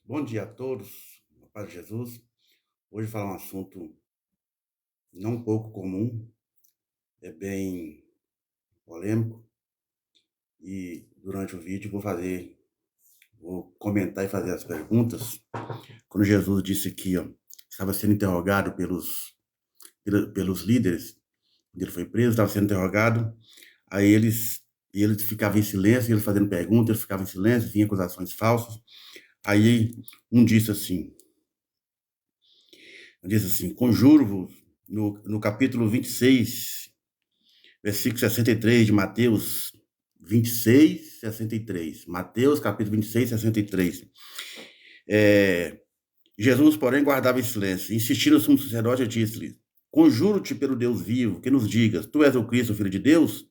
Bom dia a todos, na paz de Jesus. Hoje falar um assunto não um pouco comum, é bem polêmico e durante o vídeo vou comentar e fazer as perguntas. Quando Jesus disse que estava sendo interrogado pelos líderes, ele foi preso, estava sendo interrogado, aí eles ficavam em silêncio, eles fazendo perguntas, eles ficavam em silêncio, vinha acusações falsas. Aí um disse assim, conjuro-vos, no capítulo 26, versículo 63 de Mateus 26, 63. Mateus, capítulo 26, 63. Jesus, porém, guardava em silêncio. Insistindo o sumo sacerdote, e disse-lhe, conjuro-te pelo Deus vivo, que nos digas, tu és o Cristo, o Filho de Deus?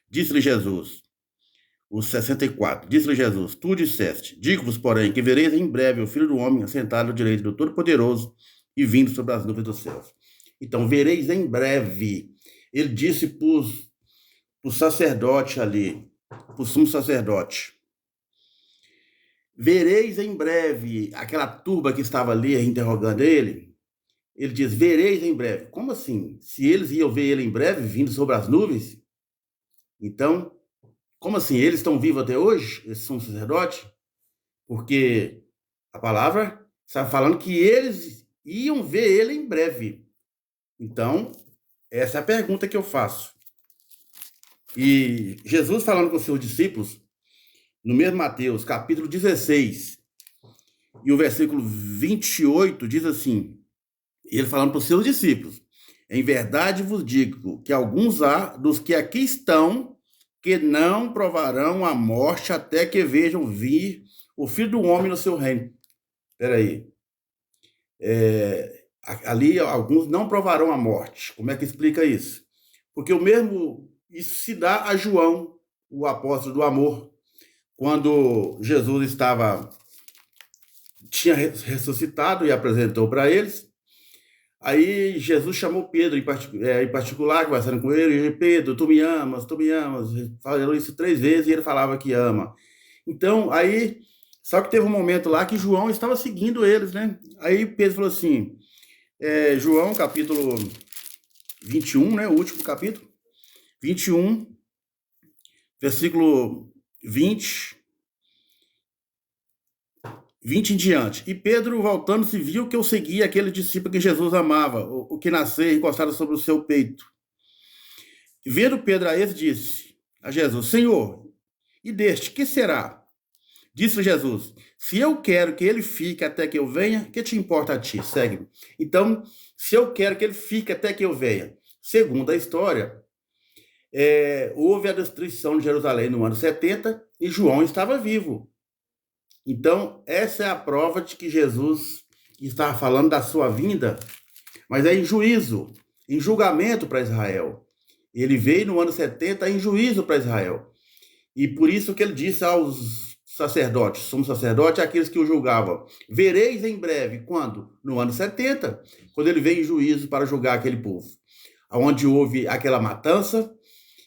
Disse-lhe Jesus, o 64, disse-lhe Jesus, tu disseste, digo-vos, porém, que vereis em breve o Filho do Homem assentado à direita do Todo-Poderoso e vindo sobre as nuvens dos céus. Então, vereis em breve. Ele disse para o sacerdote ali, para o sumo sacerdote, vereis em breve, aquela turba que estava ali interrogando ele diz, vereis em breve. Como assim? Se eles iam ver ele em breve, vindo sobre as nuvens? Então, como assim? Eles estão vivos até hoje, esse sumo sacerdote? Porque a palavra está falando que eles iam ver ele em breve. Então, essa é a pergunta que eu faço. E Jesus falando com os seus discípulos, no mesmo Mateus, capítulo 16, e o versículo 28 diz assim, ele falando para os seus discípulos, em verdade vos digo que alguns há dos que aqui estão que não provarão a morte até que vejam vir o Filho do Homem no seu reino. Espera aí. Ali alguns não provarão a morte. Como é que explica isso? Porque isso se dá a João, o apóstolo do amor, quando Jesus tinha ressuscitado e apresentou para eles. Aí Jesus chamou Pedro em particular, conversando com ele, e Pedro, tu me amas, falou isso 3 vezes e ele falava que ama. Então, aí, só que teve um momento lá que João estava seguindo eles, né? Aí Pedro falou assim, João, capítulo 21, né? O último capítulo, 21, versículo 20 em diante. E Pedro, voltando-se, viu que eu seguia aquele discípulo que Jesus amava, o que nasceu encostado sobre o seu peito. Vendo Pedro a esse, disse a Jesus, Senhor, e deste, que será? Disse Jesus, se eu quero que ele fique até que eu venha, que te importa a ti? Segue-me. Então, se eu quero que ele fique até que eu venha, segundo a história, houve a destruição de Jerusalém no ano 70 e João estava vivo. Então, essa é a prova de que Jesus estava falando da sua vinda, mas é em juízo, em julgamento para Israel. Ele veio no ano 70 em juízo para Israel. E por isso que ele disse aos sacerdotes, somos sacerdotes, aqueles que o julgavam, vereis em breve, quando? No ano 70, quando ele veio em juízo para julgar aquele povo, onde houve aquela matança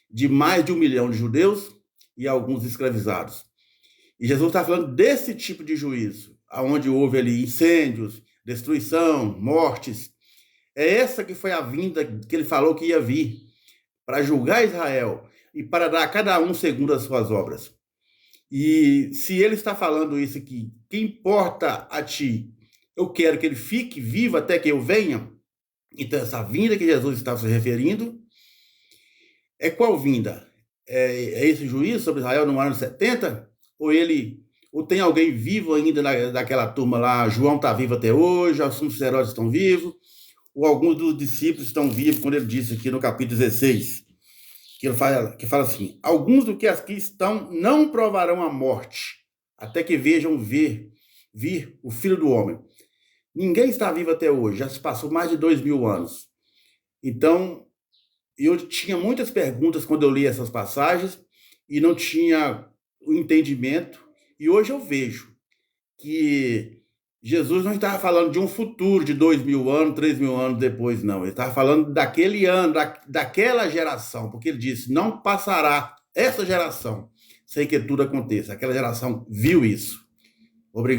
de mais de 1 milhão de judeus e alguns escravizados. E Jesus está falando desse tipo de juízo, onde houve ali incêndios, destruição, mortes. É essa que foi a vinda que ele falou que ia vir, para julgar Israel e para dar a cada um segundo as suas obras. E se ele está falando isso aqui, que importa a ti, eu quero que ele fique vivo até que eu venha. Então, essa vinda que Jesus está se referindo, é qual vinda? É esse juízo sobre Israel no ano 70? Ou tem alguém vivo ainda daquela turma lá, João está vivo até hoje, os sumos sacerdotes estão vivos, ou alguns dos discípulos estão vivos, quando ele disse aqui no capítulo 16, que fala assim, alguns do que aqui estão não provarão a morte, até que vejam vir o Filho do Homem. Ninguém está vivo até hoje, já se passou mais de 2000 anos. Então, eu tinha muitas perguntas quando eu li essas passagens e não tinha o entendimento, e hoje eu vejo que Jesus não estava falando de um futuro de 2000 anos, 3000 anos depois, não. Ele estava falando daquele ano, daquela geração, porque ele disse, não passará essa geração sem que tudo aconteça. Aquela geração viu isso. Obrigado.